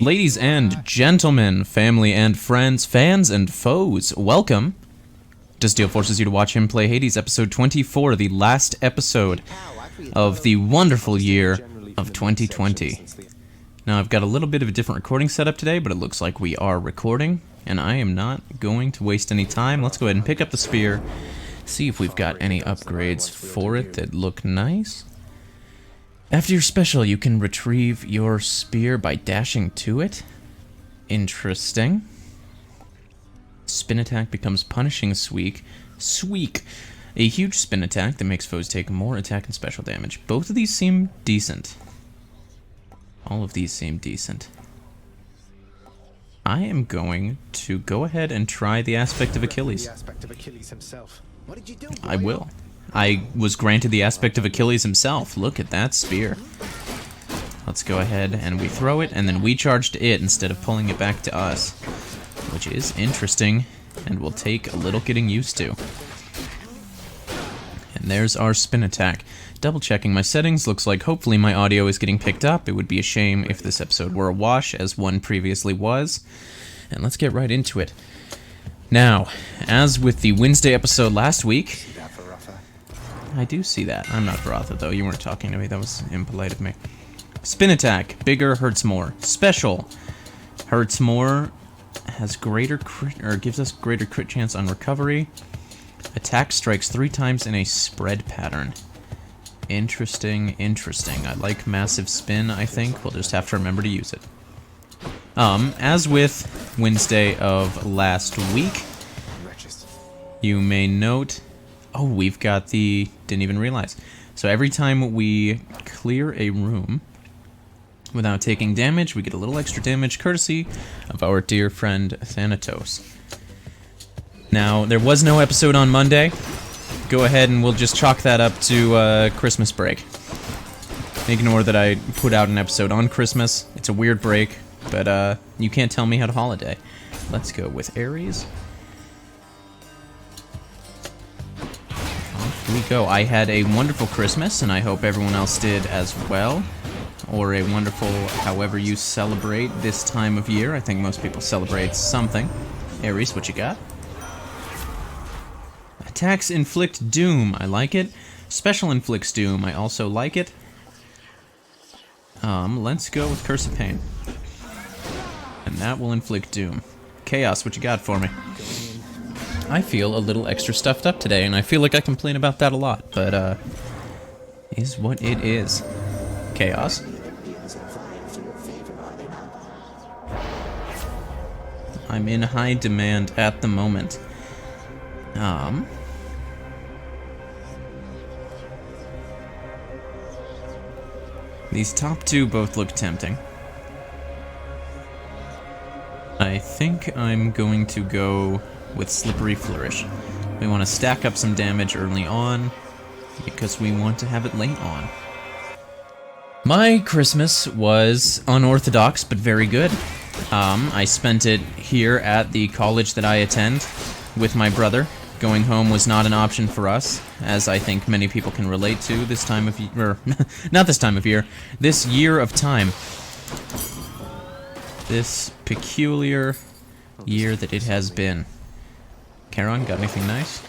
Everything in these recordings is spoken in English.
Ladies and gentlemen, family and friends, fans and foes, welcome to Steele forces you to watch him play Hades, episode 24, the last episode of the wonderful year of 2020. Now, I've got a little bit of a different recording setup today, but it looks like we are recording, and I am not going to waste any time. Let's go ahead and pick up the spear, see if we've got any upgrades for it that look nice. After your special, you can retrieve your spear by dashing to it. Interesting. Spin attack becomes punishing sweek. A huge spin attack that makes foes take more attack and special damage. Both of these seem decent. All of these seem decent. I am going to go ahead and try the aspect of Achilles. I will. I was granted the aspect of Achilles himself. Look at that spear. Let's go ahead and we throw it, and then we charge to it instead of pulling it back to us, which is interesting and will take a little getting used to. And there's our spin attack. Double checking my settings, looks like hopefully my audio is getting picked up. It would be a shame if this episode were a wash, as one previously was. And let's get right into it. Now, as with the Wednesday episode last week, I do see that. I'm not Baratha, though. You weren't talking to me. That was impolite of me. Spin attack. Bigger, hurts more. Special. Hurts more. Has greater crit, or gives us greater crit chance on recovery. Attack strikes 3 times in a spread pattern. Interesting, interesting. I like massive spin, I think. We'll just have to remember to use it. As with Wednesday of last week, you may note... Oh, we've got the... Didn't even realize. So every time we clear a room without taking damage, we get a little extra damage courtesy of our dear friend Thanatos. Now, there was no episode on Monday. Go ahead and we'll just chalk that up to Christmas break. Ignore that I put out an episode on Christmas. It's a weird break, but you can't tell me how to holiday. Let's go with Ares. We go. I had a wonderful Christmas, and I hope everyone else did as well. Or a wonderful, however you celebrate this time of year. I think most people celebrate something. Ares, what you got? Attacks inflict doom. I like it. Special inflicts doom. I also like it. Let's go with Curse of Pain. And that will inflict doom. Chaos, what you got for me? I feel a little extra stuffed up today, and I feel like I complain about that a lot, but, is what it is. Chaos. I'm in high demand at the moment. These top two both look tempting. I think I'm going to go with Slippery Flourish. We want to stack up some damage early on, because we want to have it late on. My Christmas was unorthodox, but very good. I spent it here at the college that I attend with my brother. Going home was not an option for us, as I think many people can relate to this time of year, not this time of year, this year of time. This peculiar year that it has been. Charon, got anything nice?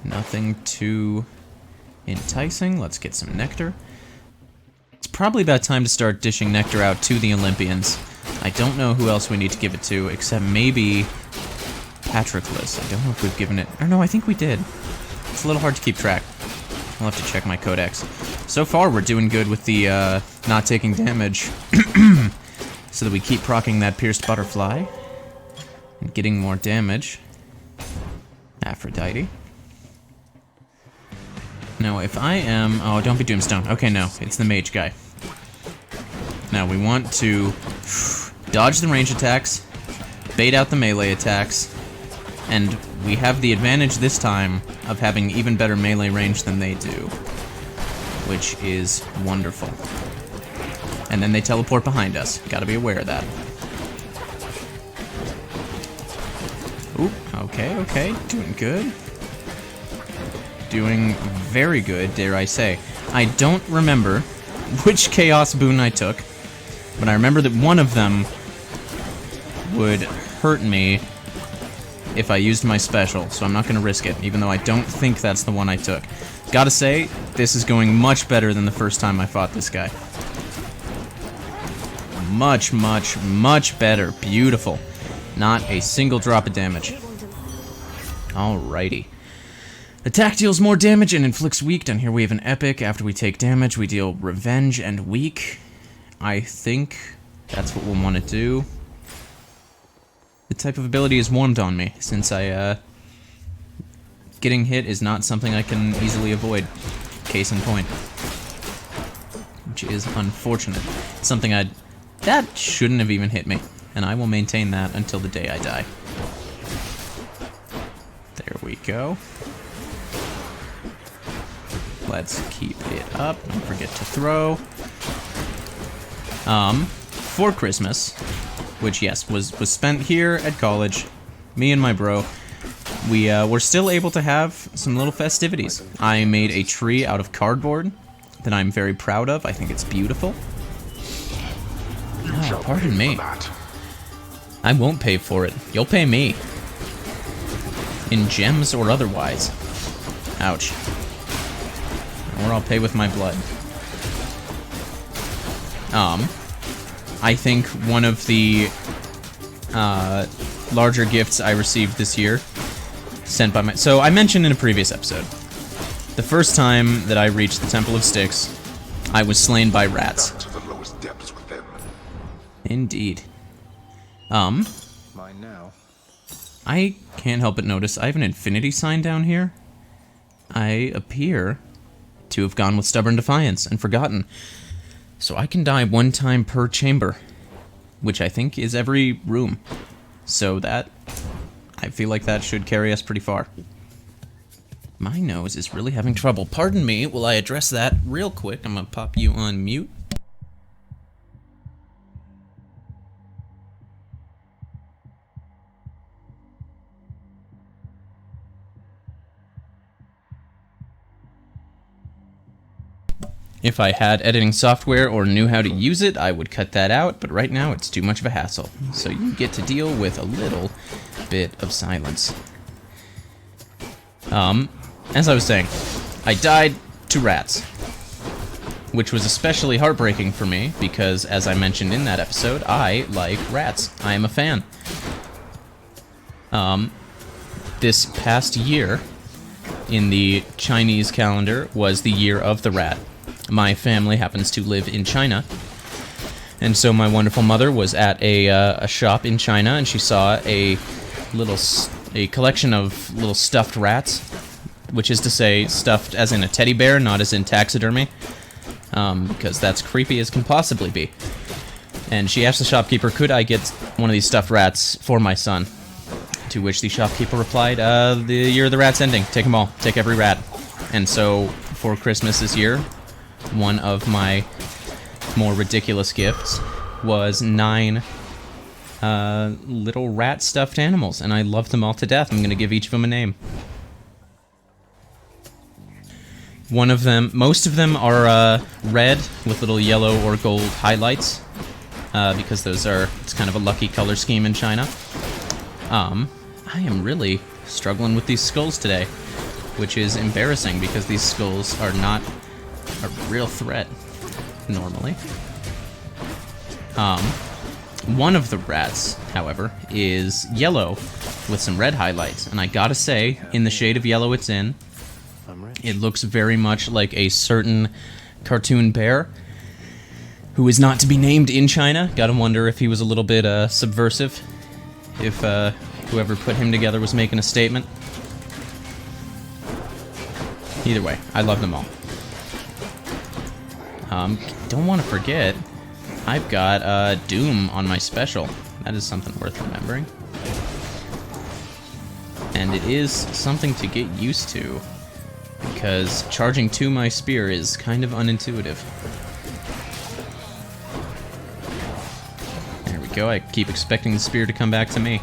Nothing too enticing. Let's get some nectar. It's probably about time to start dishing nectar out to the Olympians. I don't know who else we need to give it to, except maybe Patroclus. I don't know if we've given it... Or no, I think we did. It's a little hard to keep track. I'll have to check my codex. So far, we're doing good with the not taking damage. So that we keep proccing that pierced butterfly. And getting more damage. Aphrodite. Now, if I am... Oh, don't be Doomstone. Okay, no. It's the mage guy. Now, we want to dodge the range attacks, bait out the melee attacks, and we have the advantage this time of having even better melee range than they do, which is wonderful. And then they teleport behind us. Gotta be aware of that. Ooh, okay. Doing good. Doing very good, dare I say. I don't remember which Chaos boon I took. But I remember that one of them would hurt me if I used my special, so I'm not going to risk it, even though I don't think that's the one I took. Gotta say, this is going much better than the first time I fought this guy. Much, much, much better. Beautiful. Not a single drop of damage. Alrighty. Attack deals more damage and inflicts weak. Down here we have an epic. After we take damage, we deal revenge and weak. I think that's what we'll want to do. The type of ability is warmed on me, since getting hit is not something I can easily avoid. Case in point. Which is unfortunate. Something that shouldn't have even hit me, and I will maintain that until the day I die. There we go. Let's keep it up. Don't forget to throw. For Christmas, which, yes, was spent here at college, me and my bro, we were still able to have some little festivities. I made a tree out of cardboard that I'm very proud of. I think it's beautiful. Oh, pardon me. I won't pay for it. You'll pay me. In gems or otherwise. Ouch. Or I'll pay with my blood. I think one of the larger gifts I received this year, sent by my... So I mentioned in a previous episode, the first time that I reached the Temple of Styx, I was slain by rats. Indeed. Mine now. I can't help but notice I have an infinity sign down here. I appear to have gone with Stubborn Defiance and forgotten. So I can die one time per chamber, which I think is every room. So that, I feel like that should carry us pretty far. My nose is really having trouble. Pardon me, will I address that real quick? I'm gonna pop you on mute. If I had editing software or knew how to use it, I would cut that out, but right now it's too much of a hassle. So you get to deal with a little bit of silence. As I was saying, I died to rats, which was especially heartbreaking for me because, as I mentioned in that episode, I like rats. I am a fan. This past year, in the Chinese calendar, was the year of the rat. My family happens to live in China, and so my wonderful mother was at a shop in China, and she saw a collection of little stuffed rats, which is to say stuffed as in a teddy bear, not as in taxidermy, because that's creepy as can possibly be. And she asked the shopkeeper, could I get one of these stuffed rats for my son? To which the shopkeeper replied, the year of the rat's ending. Take them all. Take every rat. And so, for Christmas this year, one of my more ridiculous gifts was 9 little rat stuffed animals, and I love them all to death. I'm going to give each of them a name. One of them, most of them are red with little yellow or gold highlights, because it's kind of a lucky color scheme in China. I am really struggling with these skulls today, which is embarrassing because these skulls are not a real threat, normally. One of the rats, however, is yellow with some red highlights, and I gotta say, in the shade of yellow it's in, it looks very much like a certain cartoon bear who is not to be named in China. Gotta wonder if he was a little bit subversive, if whoever put him together was making a statement. Either way, I love them all. Don't want to forget, I've got Doom on my special. That is something worth remembering. And it is something to get used to, because charging to my spear is kind of unintuitive. There we go, I keep expecting the spear to come back to me.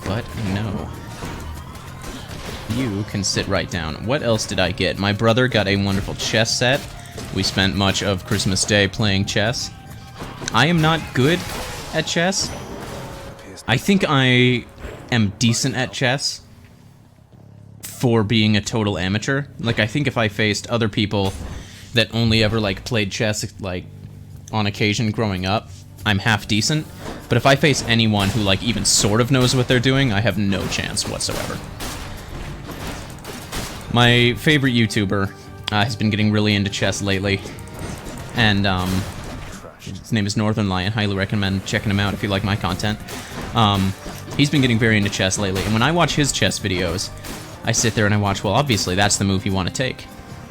But no. You can sit right down. What else did I get? My brother got a wonderful chess set. We spent much of Christmas Day playing chess. I am not good at chess. I think I am decent at chess for being a total amateur. Like, I think if I faced other people that only ever, like, played chess, like, on occasion growing up, I'm half decent. But if I face anyone who, like, even sort of knows what they're doing, I have no chance whatsoever. My favorite YouTuber has been getting really into chess lately, and his name is Northern Lion. Highly recommend checking him out if you like my content. He's been getting very into chess lately, and when I watch his chess videos, I sit there and I watch, well, obviously that's the move you want to take.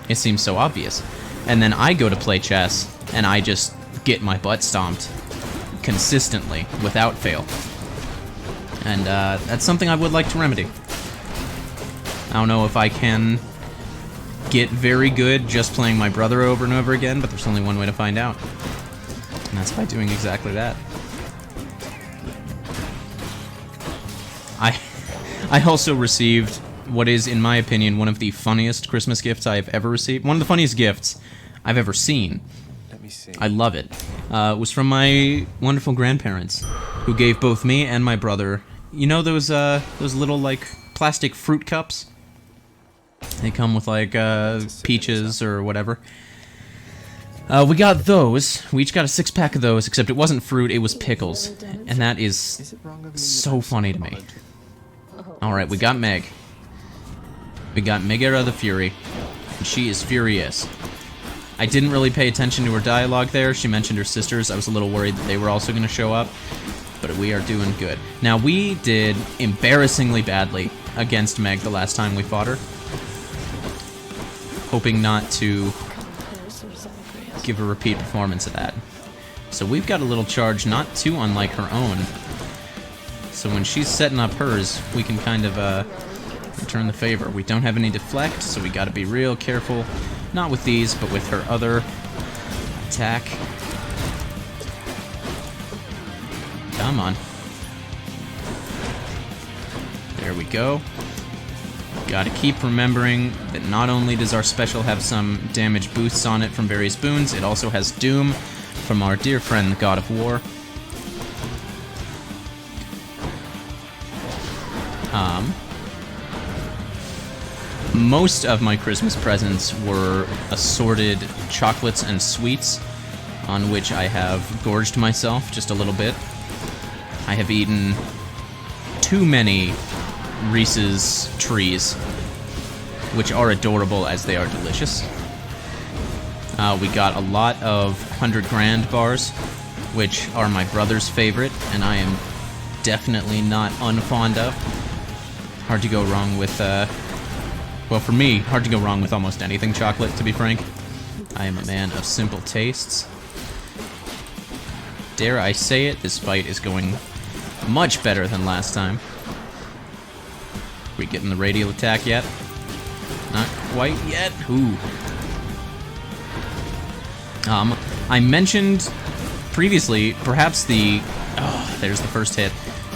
It seems so obvious. And then I go to play chess, and I just get my butt stomped consistently, without fail. And that's something I would like to remedy. I don't know if I can get very good just playing my brother over and over again, but there's only one way to find out. And that's by doing exactly that. I also received what is, in my opinion, one of the funniest Christmas gifts I have ever received. One of the funniest gifts I've ever seen. Let me see. I love it. It was from my wonderful grandparents, who gave both me and my brother, you know those little, like, plastic fruit cups? They come with, like, peaches or whatever. We got those. We each got a 6-pack of those, except it wasn't fruit, it was pickles. And that is so funny to me. Alright, we got Meg. We got Megara the Fury. And she is furious. I didn't really pay attention to her dialogue there. She mentioned her sisters. I was a little worried that they were also going to show up. But we are doing good. Now, we did embarrassingly badly against Meg the last time we fought her. Hoping not to give a repeat performance of that. So we've got a little charge not too unlike her own. So when she's setting up hers, we can kind of return the favor. We don't have any deflect, so we gotta be real careful. Not with these, but with her other attack. Come on. There we go. Gotta keep remembering that not only does our special have some damage boosts on it from various boons, it also has Doom from our dear friend, the God of War. Most of my Christmas presents were assorted chocolates and sweets, on which I have gorged myself just a little bit. I have eaten too many Reese's trees, which are adorable as they are delicious. We got a lot of 100 grand bars, which are my brother's favorite, and I am definitely not unfond of. Hard to go wrong with, well, for me, hard to go wrong with almost anything chocolate, to be frank. I am a man of simple tastes. Dare I say it, this fight is going much better than last time. We getting the radial attack yet? Not quite yet. Ooh. I mentioned previously, perhaps the... Oh, there's the first hit.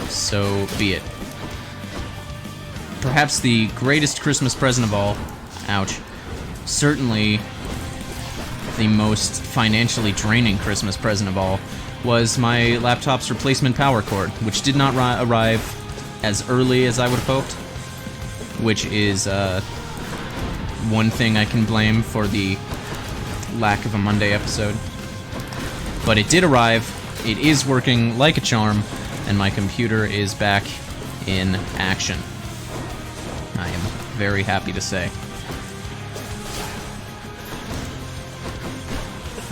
So be it. Perhaps the greatest Christmas present of all. Ouch. Certainly the most financially draining Christmas present of all was my laptop's replacement power cord, which did not arrive as early as I would have hoped, which is one thing I can blame for the lack of a Monday episode. But it did arrive, it is working like a charm, and my computer is back in action. I am very happy to say.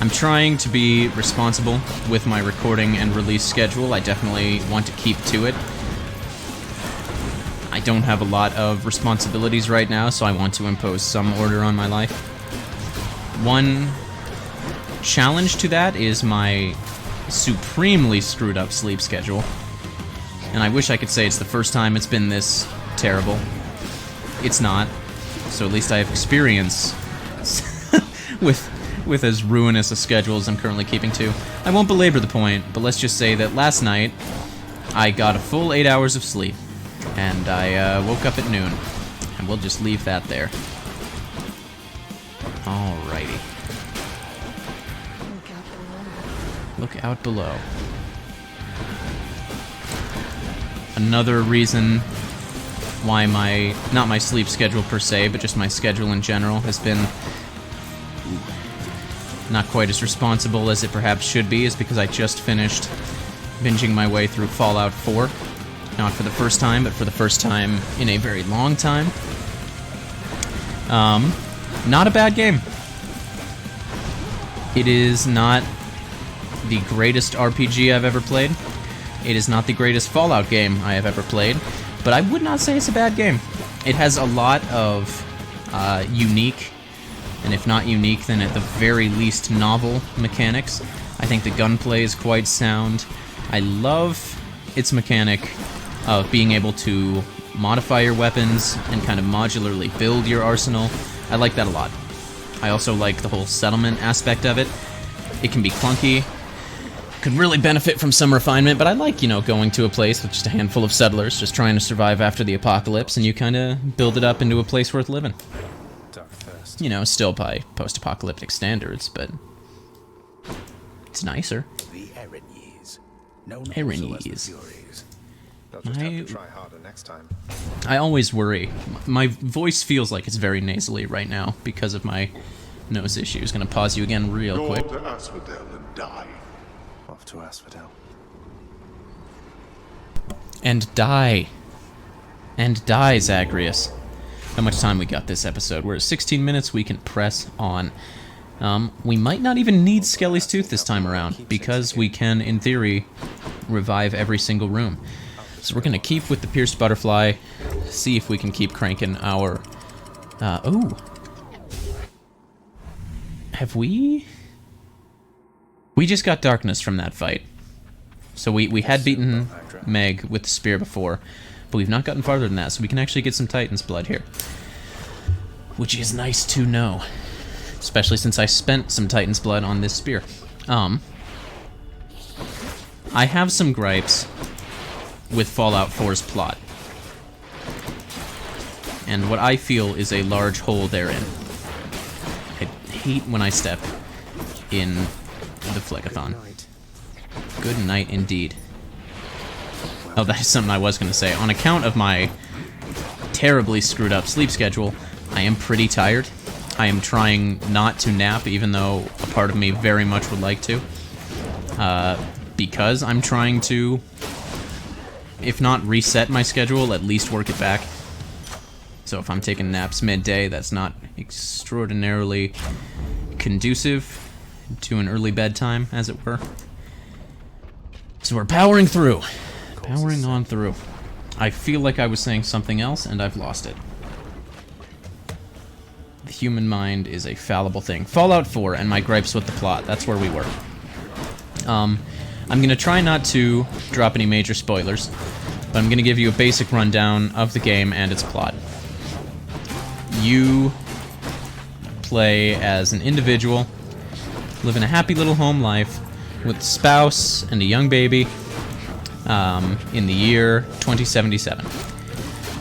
I'm trying to be responsible with my recording and release schedule. I definitely want to keep to it. I don't have a lot of responsibilities right now, so I want to impose some order on my life. One challenge to that is my supremely screwed up sleep schedule. And I wish I could say it's the first time it's been this terrible. It's not. So at least I have experience with as ruinous a schedule as I'm currently keeping to. I won't belabor the point, but let's just say that last night I got a full 8 hours of sleep. And I woke up at noon. And we'll just leave that there. Alrighty. Look out below. Another reason why not my sleep schedule per se, but just my schedule in general has been not quite as responsible as it perhaps should be is because I just finished binging my way through Fallout 4. Not for the first time, but for the first time in a very long time. Not a bad game. It is not the greatest RPG I've ever played. It is not the greatest Fallout game I have ever played, but I would not say it's a bad game. It has a lot of unique, and if not unique, then at the very least novel mechanics. I think the gunplay is quite sound. I love its mechanic of being able to modify your weapons and kind of modularly build your arsenal. I like that a lot. I also like the whole settlement aspect of it. It can be clunky, could really benefit from some refinement, but I like, you know, going to a place with just a handful of settlers just trying to survive after the apocalypse, and you kind of build it up into a place worth living. You know, still by post-apocalyptic standards, but it's nicer. The Erin years. They'll just have to try harder next time. I always worry. My voice feels like it's very nasally right now because of my nose issues. Gonna pause you again real quick. Go to Asphodel and die. Off to Asphodel. And die. And die, Zagreus. How much time we got this episode? We're at 16 minutes, we can press on. We might not even need Skelly's Tooth this time around, because we can, in theory, revive every single room. So we're gonna keep with the Pierced Butterfly, see if we can keep cranking our... oh! Have we... We just got Darkness from that fight. So we had beaten Meg with the spear before, but we've not gotten farther than that, so we can actually get some Titan's blood here. Which is nice to know. Especially since I spent some Titan's blood on this spear. I have some gripes with Fallout 4's plot. And what I feel is a large hole therein. I hate when I step in the Phlegathon. Good night indeed. Oh, that is something I was going to say. On account of my terribly screwed up sleep schedule, I am pretty tired. I am trying not to nap, even though a part of me very much would like to. Because I'm trying to, if not reset my schedule, at least work it back. So if I'm taking naps midday, that's not extraordinarily conducive to an early bedtime, as it were. So we're powering through. Powering on through. I feel like I was saying something else, and I've lost it. The human mind is a fallible thing. Fallout 4 and my gripes with the plot. That's where we were. I'm going to try not to drop any major spoilers, but I'm going to give you a basic rundown of the game and its plot. You play as an individual, living a happy little home life with a spouse and a young baby in the year 2077.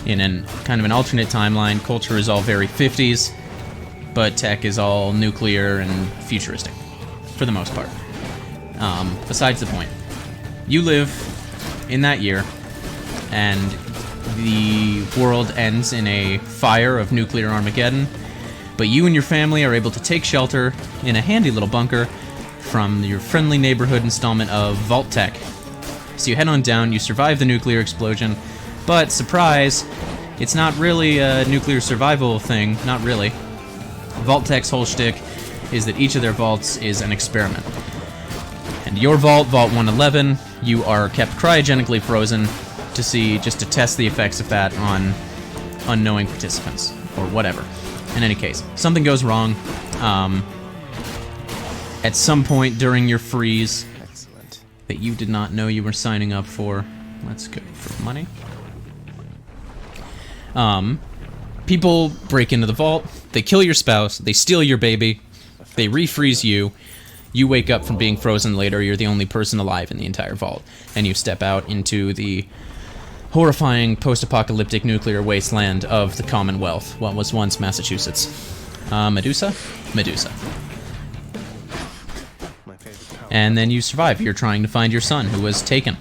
In an kind of an alternate timeline, culture is all very 50s, but tech is all nuclear and futuristic, for the most part. Besides the point. You live in that year, and the world ends in a fire of nuclear Armageddon, but you and your family are able to take shelter in a handy little bunker from your friendly neighborhood installment of Vault Tech. So you head on down, you survive the nuclear explosion, but surprise, it's not really a nuclear survival thing, not really. Vault Tech's whole shtick is that each of their vaults is an experiment. And your vault, Vault 111, you are kept cryogenically frozen to test the effects of that on unknowing participants, or whatever. In any case, something goes wrong. At some point during your freeze, Excellent. that you did not know you were signing up for. Let's go for money. People break into the vault, they kill your spouse, they steal your baby, they refreeze you, you wake up from being frozen later, you're the only person alive in the entire vault, and you step out into the horrifying post-apocalyptic nuclear wasteland of the Commonwealth, what was once Massachusetts. Medusa? Medusa. My And then you survive. You're trying to find your son who was taken.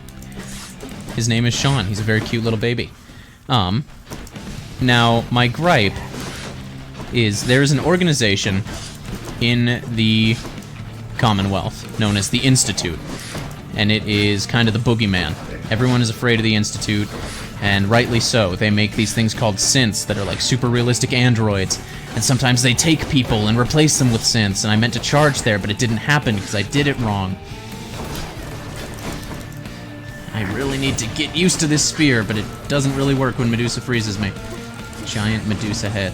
His name is Sean. He's a very cute little baby. Now, my gripe is there's an organization in the Commonwealth known as the Institute. And it is kind of the boogeyman. Everyone is afraid of the Institute, and rightly so. They make these things called synths that are like super realistic androids, and sometimes they take people and replace them with synths, and I meant to charge there, but it didn't happen because I did it wrong. I really need to get used to this spear, but it doesn't really work when Medusa freezes me. Giant Medusa head.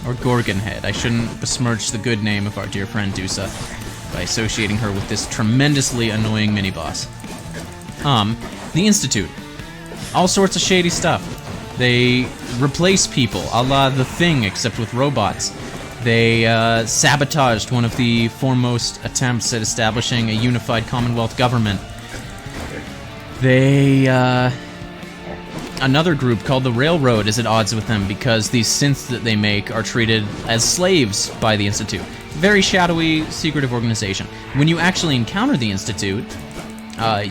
Or Gorgon head. I shouldn't besmirch the good name of our dear friend Dusa by associating her with this tremendously annoying mini-boss. The Institute. All sorts of shady stuff. They replace people, a la The Thing, except with robots. They sabotaged one of the foremost attempts at establishing a unified Commonwealth government. They, another group called the Railroad is at odds with them because these synths that they make are treated as slaves by the Institute. Very shadowy, secretive organization. When you actually encounter the Institute,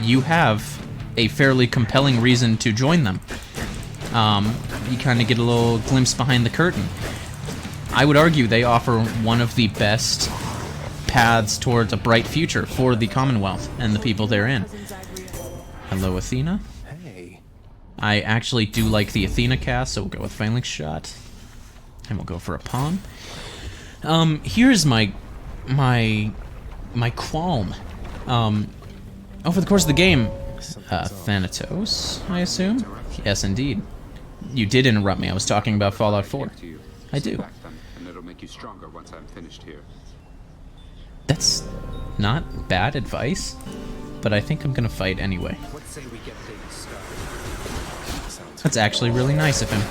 you have a fairly compelling reason to join them. You kind of get a little glimpse behind the curtain. I would argue they offer one of the best paths towards a bright future for the Commonwealth and the people therein. Hello, Athena. Hey. I actually do like the Athena cast, so we'll go with Phalanx Shot. And we'll go for a palm. Here's my qualm. Over the course of the game, Thanatos, I assume? Yes, indeed. You did interrupt me. I was talking about Fallout 4. I do. And it'll make you stronger once I'm finished here. That's not bad advice, but I think I'm gonna fight anyway. That's actually really nice of him.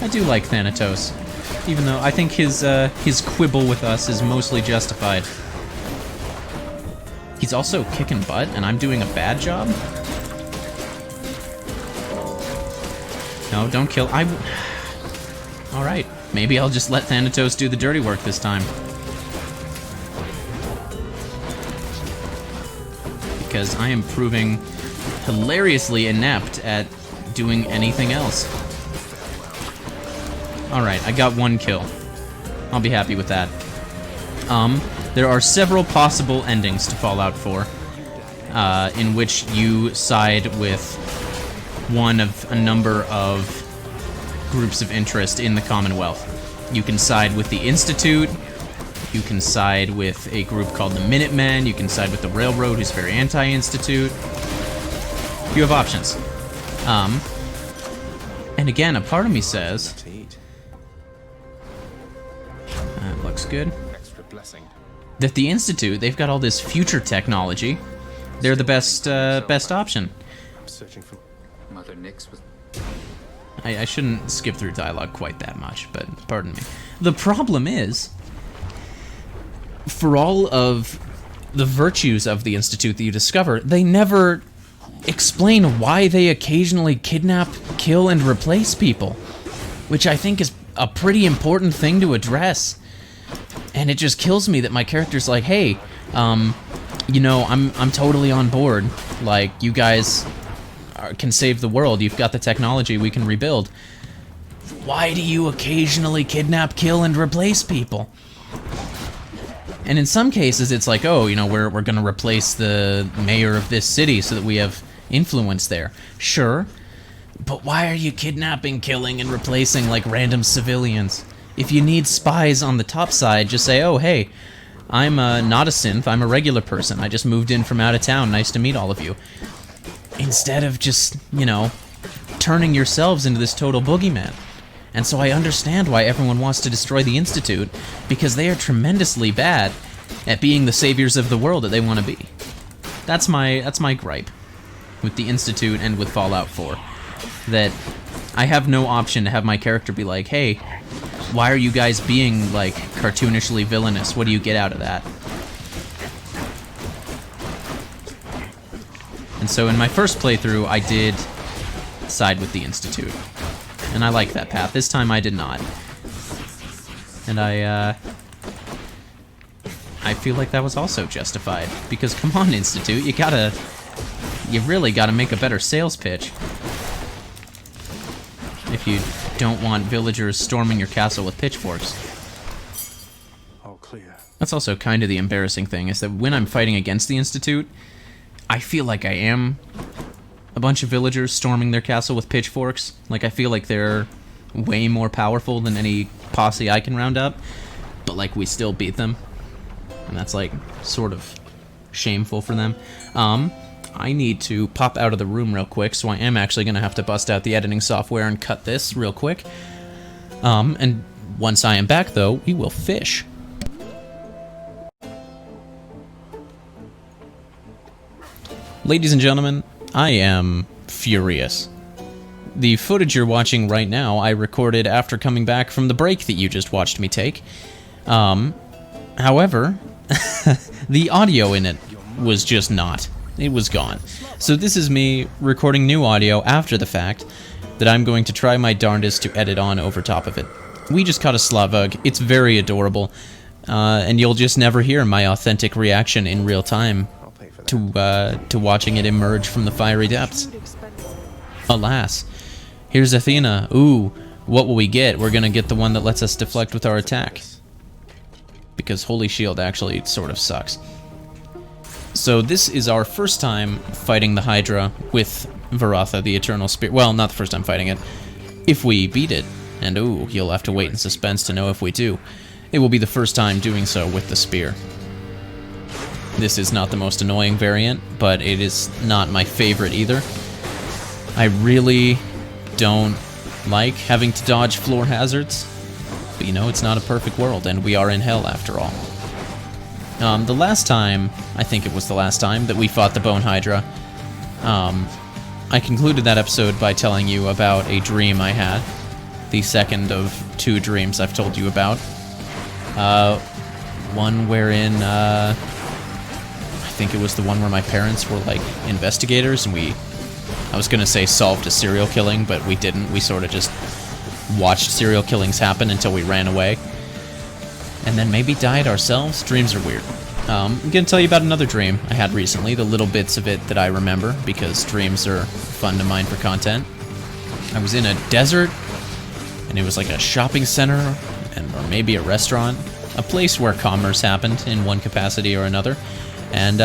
I do like Thanatos, even though I think his quibble with us is mostly justified. He's also kicking butt, and I'm doing a bad job? No, don't kill. Alright, maybe I'll just let Thanatos do the dirty work this time. Because I am proving hilariously inept at doing anything else. Alright, I got one kill. I'll be happy with that. There are several possible endings to Fallout 4, in which you side with one of a number of groups of interest in the Commonwealth. You can side with the Institute, you can side with a group called the Minutemen, you can side with the Railroad, who's very anti-Institute. You have options. And again, a part of me says... That looks good. That the Institute, they've got all this future technology. They're the best option. I'm searching for Mother Nyx was... I shouldn't skip through dialogue quite that much, but pardon me. The problem is, for all of the virtues of the Institute that you discover, they never explain why they occasionally kidnap, kill, and replace people, which I think is a pretty important thing to address. And it just kills me that my character's like, hey, you know, I'm totally on board. Like, you guys can save the world. You've got the technology. We can rebuild. Why do you occasionally kidnap, kill, and replace people? And in some cases, it's like, oh, you know, we're going to replace the mayor of this city so that we have influence there. Sure, but why are you kidnapping, killing, and replacing, like, random civilians? If you need spies on the top side, just say, oh, hey, I'm not a synth, I'm a regular person. I just moved in from out of town. Nice to meet all of you. Instead of just, you know, turning yourselves into this total boogeyman. And so I understand why everyone wants to destroy the Institute, because they are tremendously bad at being the saviors of the world that they want to be. That's my gripe with the Institute and with Fallout 4. That I have no option to have my character be like, hey, why are you guys being, like, cartoonishly villainous? What do you get out of that? And so in my first playthrough, I did side with the Institute. And I like that path. This time I did not. And I I feel like that was also justified. Because come on, Institute, you really gotta make a better sales pitch. If you don't want villagers storming your castle with pitchforks. All clear. That's also kind of the embarrassing thing, is that when I'm fighting against the Institute, I feel like I am a bunch of villagers storming their castle with pitchforks. Like, I feel like they're way more powerful than any posse I can round up, but, like, we still beat them. And that's, like, sort of shameful for them. I need to pop out of the room real quick, so I am actually going to have to bust out the editing software and cut this real quick. And once I am back, though, we will fish. Ladies and gentlemen, I am furious. The footage you're watching right now, I recorded after coming back from the break that you just watched me take. However, the audio in it was just not. It was gone. So this is me recording new audio after the fact that I'm going to try my darndest to edit on over top of it. We just caught a Slavug. It's very adorable. And you'll just never hear my authentic reaction in real time to watching it emerge from the fiery depths. Alas. Here's Athena. Ooh, what will we get? We're gonna get the one that lets us deflect with our attack. Because Holy Shield actually sort of sucks. So this is our first time fighting the Hydra with Varatha, the Eternal Spirit. Well, not the first time fighting it. If we beat it, and ooh, you'll have to wait in suspense to know if we do, it will be the first time doing so with the spear. This is not the most annoying variant, but it is not my favorite either. I really don't like having to dodge floor hazards, but you know, it's not a perfect world, and we are in hell after all. The last time, I think it was the last time, that we fought the Bone Hydra, I concluded that episode by telling you about a dream I had. The second of two dreams I've told you about. One wherein, I think it was the one where my parents were, like, investigators, and I was gonna say solved a serial killing, but we didn't. We sort of just watched serial killings happen until we ran away. And then maybe died ourselves. Dreams are weird. I'm gonna tell you about another dream I had recently, the little bits of it that I remember, because dreams are fun to mine for content. I was in a desert, and it was like a shopping center, or maybe a restaurant, a place where commerce happened in one capacity or another, and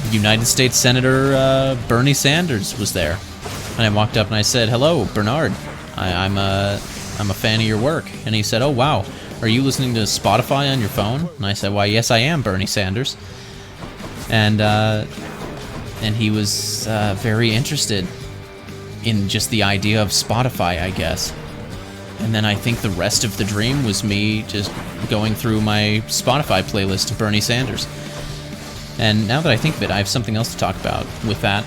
United States Senator Bernie Sanders was there. And I walked up and I said, "Hello, Bernard. I'm a fan of your work." And he said, "Oh, wow. Are you listening to Spotify on your phone?" And I said, "Why, yes, I am, Bernie Sanders." And he was very interested in just the idea of Spotify, I guess. And then I think the rest of the dream was me just going through my Spotify playlist of Bernie Sanders. And now that I think of it, I have something else to talk about with that.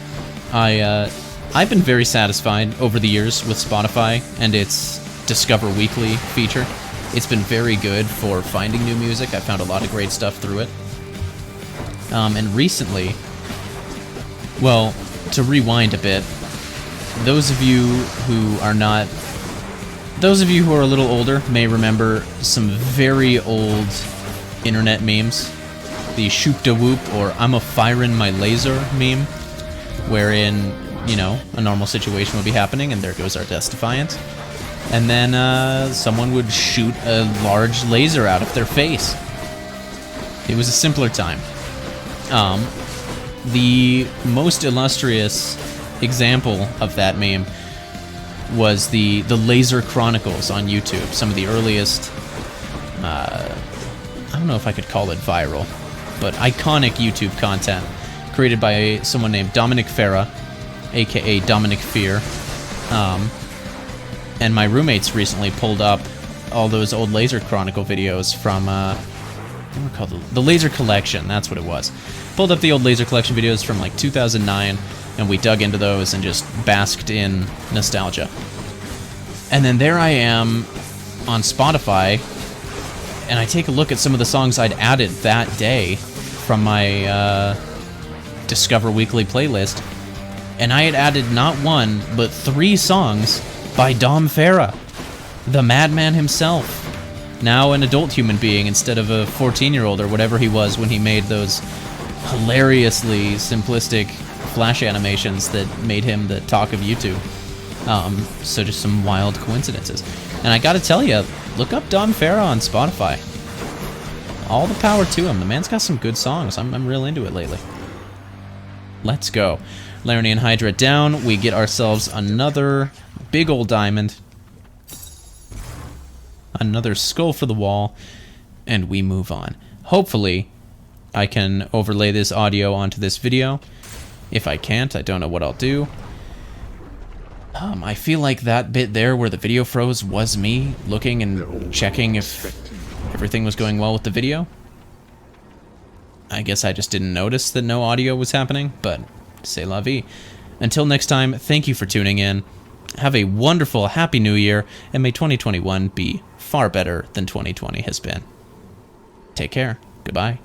I've been very satisfied over the years with Spotify and its Discover Weekly feature. It's been very good for finding new music. I found a lot of great stuff through it. And recently, well, to rewind a bit, those of you who are a little older may remember some very old internet memes. The Shoop da Whoop or I'm a firin' my laser meme, wherein, you know, a normal situation would be happening and there goes our Death-Defiant. And then someone would shoot a large laser out of their face. It was a simpler time. The most illustrious example of that meme was the Laser Chronicles on YouTube. Some of the earliest, I don't know if I could call it viral, but iconic YouTube content created by someone named Dominic Farah, aka Dominic Fear. And my roommates recently pulled up all those old Laser Chronicle videos from, what were called? The Laser Collection, that's what it was. Pulled up the old Laser Collection videos from like 2009, and we dug into those and just basked in nostalgia. And then there I am on Spotify, and I take a look at some of the songs I'd added that day from my Discover Weekly playlist, and I had added not one, but 3 songs by Dom Farah, the madman himself. Now an adult human being instead of a 14-year-old or whatever he was when he made those hilariously simplistic Flash animations that made him the talk of YouTube. So just some wild coincidences. And I gotta tell you, look up Don Farah on Spotify. All the power to him. The man's got some good songs. I'm real into it lately. Let's go. Larinian Hydra down. We get ourselves another big old diamond. Another skull for the wall. And we move on. Hopefully, I can overlay this audio onto this video. If I can't, I don't know what I'll do. I feel like that bit there where the video froze was me looking and checking if everything was going well with the video. I guess I just didn't notice that no audio was happening, but c'est la vie. Until next time, thank you for tuning in. Have a wonderful, happy new year, and may 2021 be far better than 2020 has been. Take care. Goodbye.